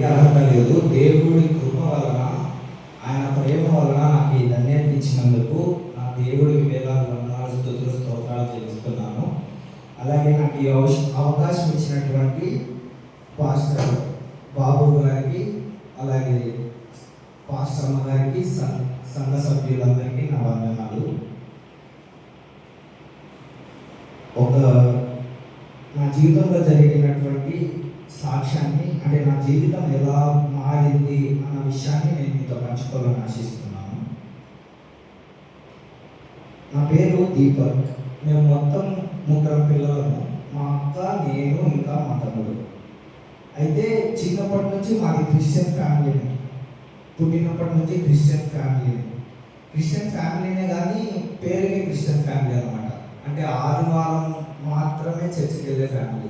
అర్హత లేదు. దేవుడి కృప వలన, ఆయన ప్రేమ వలన నాకు ఈ ధన్యాన్ని ఇచ్చినందుకు నా దేవుడికి వేలాది వందనాలు, స్తుతులు, స్తోత్రాలు చెల్లిస్తున్నాను. అలాగే నాకు ఈ అవకాశం ఇచ్చినటువంటి పాస్టర్ బాబు గారికి, అలాగే పాస్టర్ అమ్మ గారికి, సంఘ సభ్యులందరికీ నా వందనాలు. నా జీవితంలో జరిగినటువంటి సాక్ష్యాన్ని, అంటే నా జీవితం ఎలా మారింది అన్న విషయాన్ని నేను మీతో పంచుకోవాలని ఆశిస్తున్నాను. నా పేరు దీపక్. మేము మొత్తం 3 పిల్లలము. మా అక్క, నేను, ఇంకా మా తమ్ముడు. అయితే చిన్నప్పటి నుంచి మాది క్రిస్టియన్ ఫ్యామిలీని, పుట్టినప్పటి నుంచి క్రిస్టియన్ ఫ్యామిలీనే కానీ పేరుకే క్రిస్టియన్ ఫ్యామిలీ అనమాట. అంటే ఆదివారం మాత్రమే చర్చికి వెళ్ళే ఫ్యామిలీ.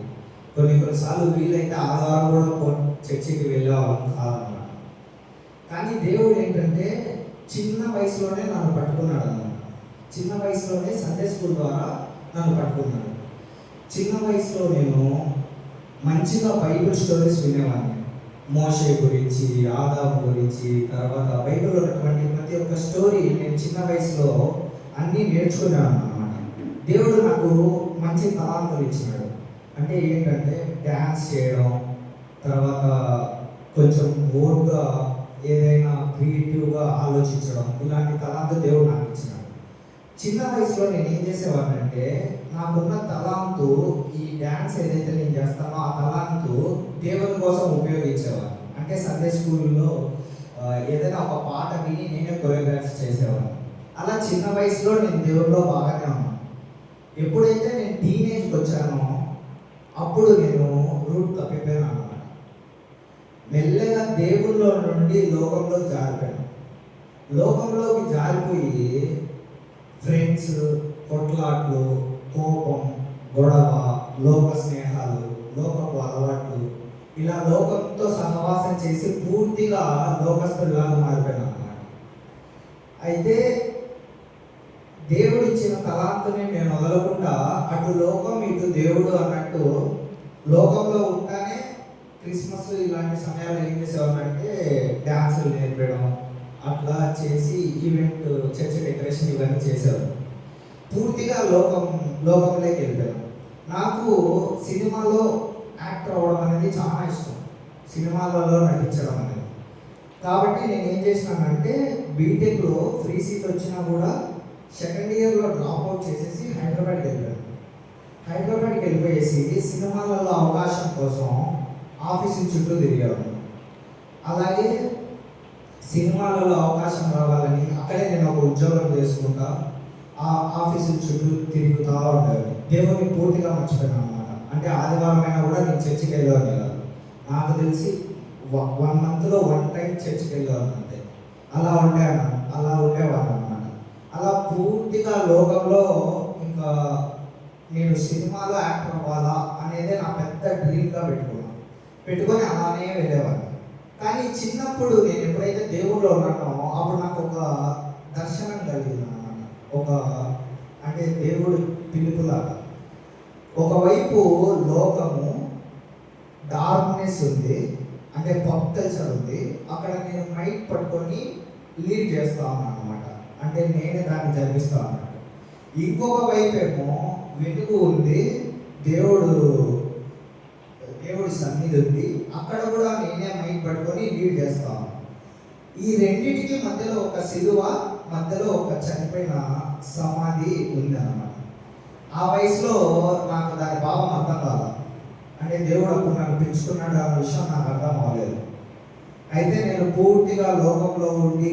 కొన్నిసార్లు వీలైతే ఆదివారం కూడా చర్చికి వెళ్ళేవాళ్ళం కాదన్నమాట. కానీ దేవుడు ఏంటంటే చిన్న వయసులోనే నన్ను పట్టుకున్నాడు అన్నమాట. చిన్న వయసులోనే సండే స్కూల్ ద్వారా నన్ను పట్టుకున్నాడు. చిన్న వయసులో నేను మంచిగా బైబిల్ స్టోరీస్ వినేవాడిని. మోషే గురించి, ఆదాము గురించి, తర్వాత బైబిల్లో ఉన్నటువంటి ప్రతి ఒక్క స్టోరీ నేను చిన్న వయసులో అన్నీ నేర్చుకున్నాను అన్నమాట. దేవుడు నాకు మంచి తలాంతులు ఇచ్చినాడు. అంటే ఏంటంటే డ్యాన్స్ చేయడం, తర్వాత కొంచెం ఓన్గా ఏదైనా క్రియేటివ్గా ఆలోచించడం, ఇలాంటి తలాంతు దేవుడు నాకు ఇచ్చినాడు. చిన్న వయసులో నేను ఏం చేసేవాడిని అంటే, నాకున్న తలాంతు, ఈ డ్యాన్స్ ఏదైతే నేను చేస్తానో ఆ తలాంతు దేవుని కోసం ఉపయోగించేవాడిని. అంటే సండే స్కూల్లో ఏదైనా ఒక పాట విని నేనే కొరియోగ్రఫీ చేసేవాడిని. అలా చిన్న వయసులో నేను దేవుడిలో బాగానే ఉన్నాను. ఎప్పుడైతే నేను టీనేజ్కి వచ్చానో అప్పుడు నేను రూట్ తప్పిపోయాను అన్నమాట. మెల్లగా దేవుళ్ళలో నుండి లోకంలో జారిపోయాను. లోకంలోకి జారిపోయి ఫ్రెండ్స్, కొట్లాట్లు, కోపం, గొడవ, లోక స్నేహాలు, లోకపు అలవాట్లు, ఇలా లోకంతో సహవాసం చేసి పూర్తిగా లోకస్తులాగా మారిపోయాను అన్నమాట. అయితే దేవుడు ఇచ్చిన తలాంతుని నేను వదలకుండా అటు లోకం ఇటు దేవుడు అన్నట్టు లోకంలో ఉంటానే క్రిస్మస్ ఇలాంటి సమయాల్లో ఏం చేసేవాళ్ళంటే డ్యాన్సులు నేర్పడం, అట్లా చేసి ఈవెంట్, చర్చ్ డెకరేషన్ ఇవన్నీ చేసేవారు. పూర్తిగా లోకంలోకి వెళ్ళిపోయాను. నాకు సినిమాలో యాక్టర్ అవ్వడం అనేది చాలా ఇష్టం, సినిమాలలో నటించడం అనేది. కాబట్టి నేను ఏం చేసినానంటే బీటెక్లో ఫ్రీ సీట్ వచ్చినా కూడా సెకండ్ ఇయర్లో డ్రాప్ అవుట్ చేసేసి హైదరాబాద్కి వెళ్ళిపోయేసి సినిమాలలో అవకాశం కోసం ఆఫీసు చుట్టూ తిరిగాను. అలాగే సినిమాలలో అవకాశం రావాలని అక్కడే నేను ఒక ఉద్యోగం చేసుకుంటా ఆ ఆఫీసు చుట్టూ తిరుగుతూ ఉండేది. దేవుని పూర్తిగా మర్చిపోయాను అనమాట. అంటే ఆదివారం అయినా కూడా నేను చర్చికి వెళ్ళేవాడిని కాదు. నాకు తెలిసి 1 మంత్లో 1 టైం చర్చికి వెళ్ళేవాడిని అంతే. అలా ఉండేవాడిని అనమాట. అలా పూర్తిగా లోకంలో ఇంకా నేను సినిమాలో యాక్టర్ అవ్వాలా అనేదే నా పెద్ద డ్రీమ్గా పెట్టుకొని అలానే వెళ్ళేవాడిని. కానీ చిన్నప్పుడు నేను ఎప్పుడైతే దేవుళ్ళో ఉన్నానో అప్పుడు నాకు ఒక దర్శనం కలిగింది అన్నమాట. అంటే దేవుడి పిలుపులాగా. ఒకవైపు లోకము, డార్క్నెస్ ఉంది, అంటే పబ్ కల్చర్ ఉంది. అక్కడ నేను మైక్ పట్టుకొని లీడ్ చేస్తా ఉన్నాను అనమాట. అంటే నేనే దాన్ని జరిపిస్తా అన్నట్టు. ఇంకొక వైపు ఏమో వెలుగు ఉంది, దేవుడి సన్నిధి ఉంది, అక్కడ కూడా నేనే మైక్ పట్టుకొని లీడ్ చేస్తాను. ఈ రెండింటికి మధ్యలో ఒక సిలువ, మధ్యలో ఒక చనిపోయిన సమాధి ఉంది అన్నమాట. ఆ వయసులో నాకు దాని భావం అర్థం కాదు. అంటే దేవుడు అప్పుడు నన్ను పెంచుకున్నాడు అన్న విషయం నాకు అర్థం అవ్వలేదు. అయితే నేను పూర్తిగా లోకంలో ఉండి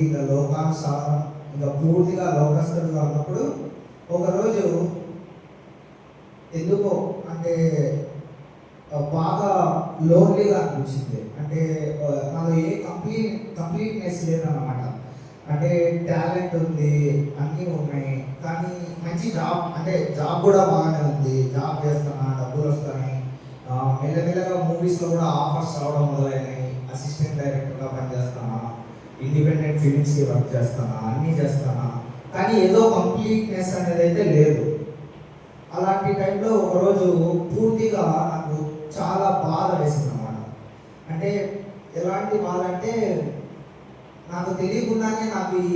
ఇంకా లోకానుసారం, ఇంకా పూర్తిగా లోకస్తులుగా ఉన్నప్పుడు ఒకరోజు ఎందుకో అంటే బాగా లోన్లీగా అనిపించింది. అంటే నాలో ఏ కంప్లీట్నెస్ లేదన్నమాట. అంటే టాలెంట్ ఉంది, అన్నీ ఉన్నాయి, కానీ మంచి జాబ్ కూడా బాగానే ఉంది. జాబ్ చేస్తానా, డబ్బులు వస్తున్నాయి, మెల్లమెల్లగా మూవీస్లో కూడా ఆఫర్స్ రావడం మొదలైనాయి. అసిస్టెంట్ డైరెక్టర్గా పనిచేస్తానా, ఇండిపెండెంట్ ఫిలిమ్స్కి వర్క్ చేస్తానా, అన్నీ చేస్తానా, కానీ ఏదో కంప్లీట్నెస్ అనేది అయితే లేదు. అలాంటి టైంలో ఒకరోజు పూర్తిగా నాకు చాలా బాధ వేసింది అన్నమాట. అంటే ఎలాంటి బాధ అంటే నాకు తెలియకుండానే నాకు ఈ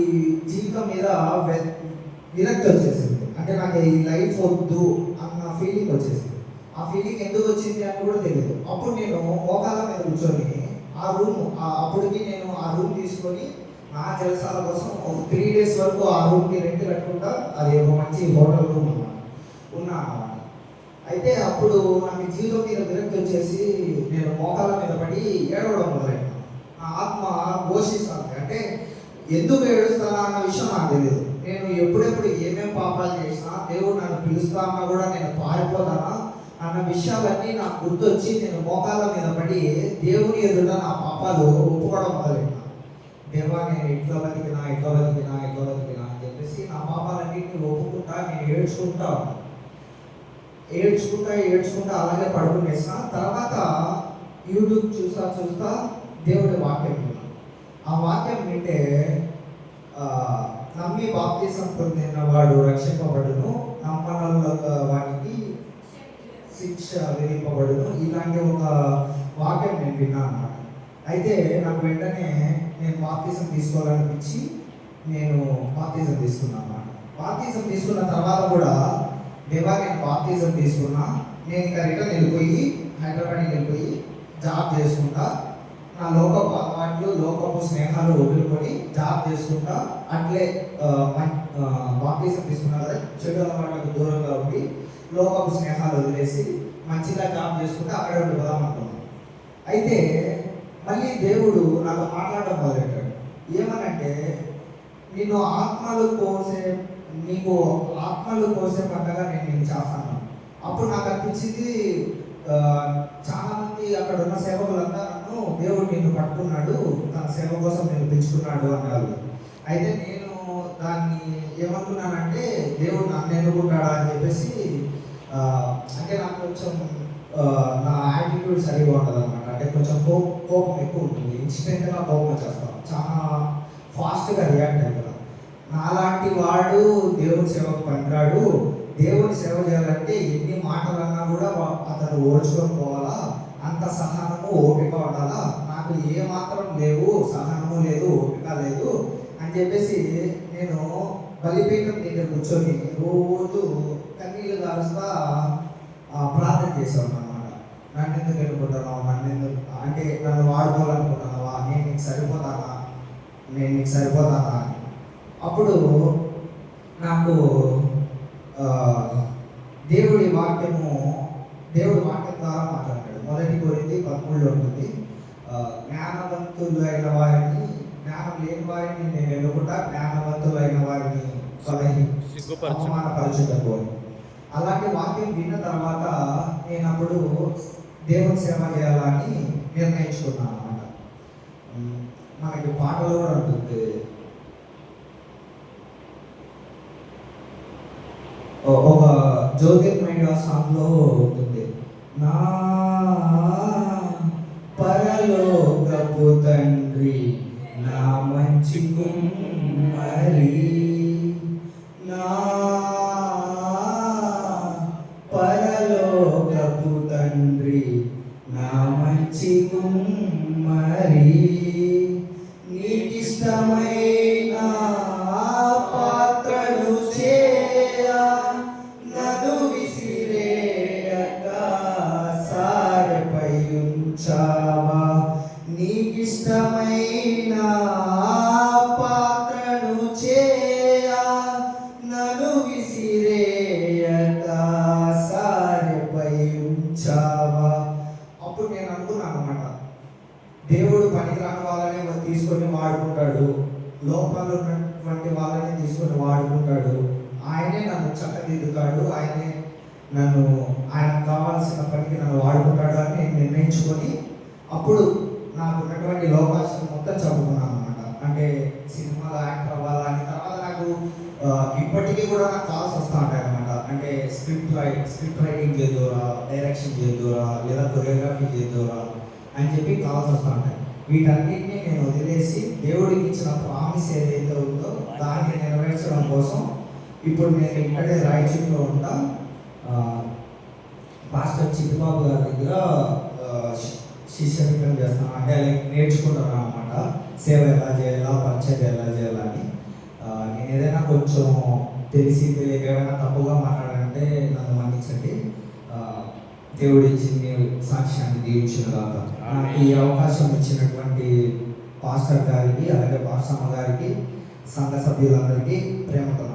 జీవితం మీద విరక్తి వచ్చేసింది. అంటే నాకు ఈ లైఫ్ వద్దు అన్న ఫీలింగ్ వచ్చేసింది. ఆ ఫీలింగ్ ఎందుకు వచ్చింది అని కూడా తెలియదు. అప్పుడు నేను మోకాళ్ళ మీద కూర్చొని అప్పటికి నేను ఆ రూమ్ తీసుకొని నా జలసాల కోసం ఒక 3 days వరకు ఆ రూమ్కి రెంట్ కట్టుకుంటా. అది ఒక మంచి హోటల్ రూమ్ ఉన్నా అన్నమాట. అయితే అప్పుడు నాకు జీవితం మీద విరక్తి వచ్చేసి నేను మోకాళ్ళ మీద పడి ఏడవడం మొదలైనా. నా ఆత్మ ఘోషిస్తాను. అంటే ఎందుకు ఏడుస్తానా అన్న విషయం నాకు తెలియదు. నేను ఎప్పుడెప్పుడు ఏమేమి పాపాలు చేసినా దేవుడు నన్ను పిలుస్తా అన్నా కూడా నేను పారిపోతానా అన్న విషయాలన్నీ నాకు గుర్తొచ్చి నేను మోకాళ్ళ మీద పడి దేవుని ఎదుట నా పాపాలు ఒప్పుకోవడం మొదలైనా. దేవా, నేను ఇట్లా బతికినా అని చెప్పేసి నా పాపాలన్నింటినీ ఒప్పుకుంటా. నేను ఏడ్చుకుంటా అలాగే పడుకునేసిన. తర్వాత యూట్యూబ్ చూస్తా దేవుడి వాక్యం విన్నాను. ఆ వాక్యం వింటే నమ్మి బాప్తిసం పొందిన వాడు రక్షింపబడును, నమ్మనల వానికి శిక్ష విధింపబడును, ఇలాంటి ఒక వాక్యం నేను విన్నాను అన్నమాట. అయితే నాకు వెంటనే నేను బాప్తిసం తీసుకోవాలనిపించి నేను బాప్తిజం తీసుకున్నాను అన్నమాట. బాప్తిజం తీసుకున్న తర్వాత కూడా దేవా, నేను బాప్తిజం తీసుకున్నా, నేను ఇంకా రిటర్న్ వెళ్ళిపోయి హైదరాబాద్కి వెళ్ళిపోయి జాబ్ చేసుకుంటా, నా లోకపు అలవాట్లు లోకపు స్నేహాలు వదులుకొని జాబ్ చేసుకుంటా, అట్లే బాప్తిజం తీసుకున్నా కదా, చెడు అలవాట్లకు దూరంగా ఉండి లోకపు స్నేహాలు వదిలేసి మంచిగా జాబ్ చేసుకుంటే అక్కడే ఉండిపోదాం అనుకున్నాను. అయితే మళ్ళీ దేవుడు నాకు మాట్లాడడం మొదలెట్టాడు. ఏమనంటే, నీకు ఆత్మలు కోసే పంటగా నేను నిన్ను చేస్తాను. అప్పుడు నాకు అనిపించింది, చాలా మంది అక్కడ ఉన్న సేవకులంతా నన్ను దేవుడు నిన్ను పట్టుకున్నాడు, తన సేవ కోసం నేను పెంచుకున్నాడు అన్నారు. అయితే నేను దాన్ని ఏమనుకున్నానంటే, దేవుడు నన్ను ఎన్నుకుంటాడా అని చెప్పేసి, అంటే నాకు కొంచెం నా యాటిట్యూడ్ సరిగా ఉంటుంది అనమాట. అంటే కొంచెం కోపం ఎక్కువ ఉంటుంది, ఇన్స్టెంట్గా కోపం వచ్చేస్తాను, చాలా ఫాస్ట్గా రియాక్ట్ అవుతాను. నాలాంటి వాడు దేవుని సేవకు పనిరాడు. దేవుని సేవ చేయాలంటే ఎన్ని మాటలు అన్నా కూడా అతను ఓర్చుకొని పోవాలా, అంత సహనము ఓపిక ఉండాలా. నాకు ఏ మాత్రం లేవు, సహనము లేదు, ఓపిక లేదు అని చెప్పేసి నేను బలిపీఠం దగ్గర కూర్చొని రోజు కన్నీళ్ళు కారుస్తా ప్రార్థన చేశాను అన్నమాట. నన్ను ఎందుకు ఎన్నుకుంటున్నావు, నన్ను వాడుకోవాలనుకుంటున్నావా, నేను నీకు సరిపోతానా అని. అప్పుడు నాకు దేవుడి వాక్యం ద్వారా మాట్లాడాడు. 1 కొరింథీ 13 ఉంటుంది, జ్ఞానవంతులైన వారిని, జ్ఞానం లేని వారిని నేను ఎన్నుకుంటా, జ్ఞానవంతులైన వారిని అవమానపరచుటకు. అలాంటి వాక్యం విన్న తర్వాత నేను అప్పుడు దేవుని సేవ చేయాలని నిర్ణయించుకున్నాను అన్నమాట. మనకి పాటలు కూడా ఉంటుంది, ఒక జ్యోతిర్మయ సాంగ్లో ఉంటుంది, నా పరలోకపు తండ్రి నా మంచి కుమ్మరి, నా పరలోకపు తండ్రి నా మంచి కుమ్మరి, నీకిష్టమైన పాత్రను చేయ నన్ను విసిరేయగా సారెపై ఉంచావా, నీకిష్టమైన పాత్రను చేయ నన్ను విసిరేయగా సారెపై ఉంచావా. అప్పుడు నేను అనుకున్నాను అన్నమాట, దేవుడు పనికిరాని వాళ్ళని తీసుకొని వాడుకుంటాడు, లోపాలు ఉన్నటువంటి వాళ్ళని తీసుకొని వాడుకుంటాడు, ఆయనే నన్ను చక్కదిద్దుతాడు, ఆయన కావాల్సిన పనికి నన్ను వాడుకుంటాడు అని నేను నిర్ణయించుకొని అప్పుడు నాకు ఉన్నటువంటి లోకాలను మొత్తం చదువుకున్నాను అన్నమాట. అంటే సినిమాలో యాక్టర్ అవ్వాలని. తర్వాత నాకు ఇప్పటికీ కూడా నాకు కాల్స్ వస్తూ ఉంటాయి అన్నమాట. అంటే స్క్రిప్ట్ రైటింగ్ చేద్దురా, డైరెక్షన్ చేద్దురా, లేదా కొరియోగ్రఫీ చేద్దురా అని చెప్పి కాల్స్ వస్తూ ఉంటాయి. వీటన్నిటిని నేను వదిలేసి దేవుడికి ఇచ్చిన ప్రామిస్ ఏదైతే ఉందో దాన్ని నెరవేర్చడం కోసం ఇప్పుడు నేను ఇక్కడే రాయచూరులో ఉంటా. పాస్టర్ చిట్టుబాబు గారి దగ్గర శిష్యరికం చేస్తున్నాను, అంటే లైక్ నేర్చుకుంటున్నాను అనమాట. సేవ ఎలా చేయాలా, పరిచయం ఎలా చేయాలా అని. నేను ఏదైనా కొంచెం తెలిసి తెలియక ఏమైనా తప్పుగా మాట్లాడాలంటే నన్ను మన్నించండి. దేవుడి ఇచ్చిన సాక్ష్యాన్ని దీవించిన దాకా నాకు ఈ అవకాశం ఇచ్చినటువంటి పాస్టర్ గారికి, అలాగే పాస్టమ్మ గారికి, సంఘ సభ్యులందరికీ ప్రేమతో